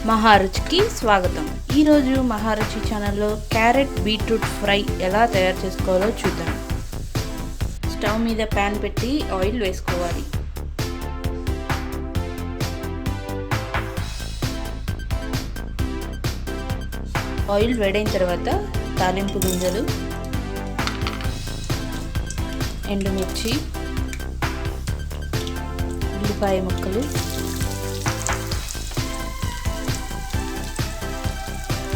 మహారుచికి స్వాగతం. ఈరోజు మహారుచి ఛానల్లో క్యారెట్ బీట్రూట్ ఫ్రై ఎలా తయారు చేసుకోవాలో చూద్దాం. స్టవ్ మీద ప్యాన్ పెట్టి ఆయిల్ వేసుకోవాలి. ఆయిల్ వేడైన తర్వాత తాలింపు గింజలు, ఎండుమిర్చి, ఉల్లిపాయ ముక్కలు,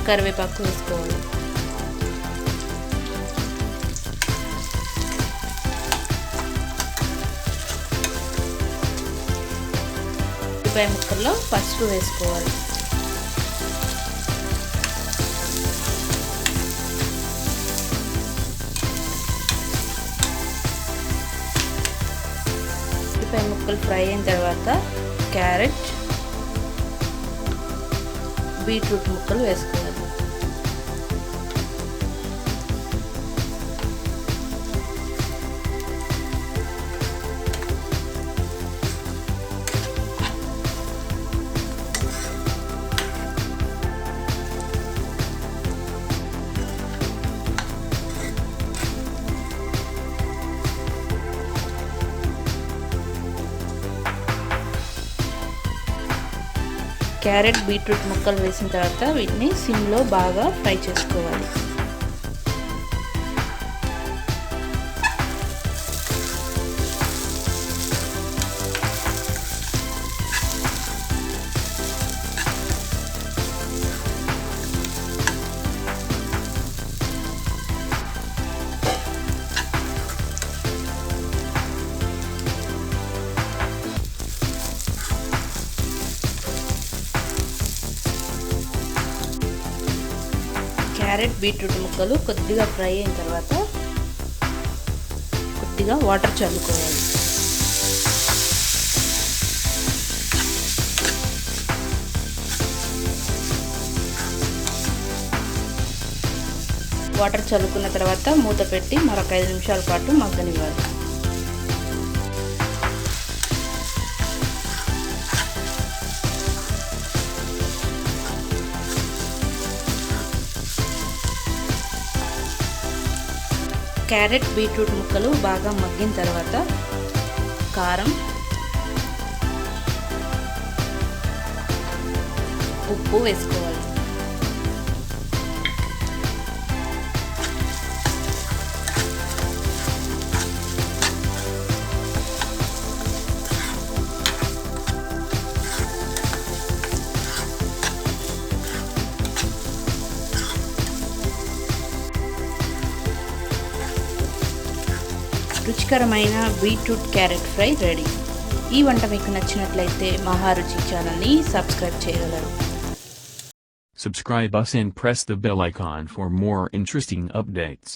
కరివేపాకు వేసుకోవాలి. ఉల్లిపాయ ముక్కల్లో పసుపు వేసుకోవాలి. ఉల్లిపాయ ముక్కలు ఫ్రై అయిన తర్వాత క్యారెట్, బీట్రూట్ ముక్కలు వేసుకోవాలి. క్యారెట్ బీట్రూట్ ముక్కలు వేసిన తర్వాత వీటిని సిమ్లో బాగా ఫ్రై చేసుకోవాలి. క్యారెట్ బీట్రూట్ ముక్కలు కొద్దిగా ఫ్రై అయిన తర్వాత కొద్దిగా వాటర్ చల్లుకోవాలి. వాటర్ చల్లుకున్న తర్వాత మూత పెట్టి మరొక 5 నిమిషాల పాటు మగ్గనివ్వాలి. క్యారెట్ బీట్రూట్ ముక్కలు బాగా మగ్గిన తర్వాత కారం, ఉప్పు వేసుకోవాలి. రుచికరమైన బీట్రూట్ క్యారెట్ ఫ్రై రెడీ. ఈ వంట మీకు నచ్చినట్లయితే మహారుచి ఛానల్ని సబ్స్క్రైబ్ చేయగలరు. Subscribe us and press the bell icon for more interesting updates.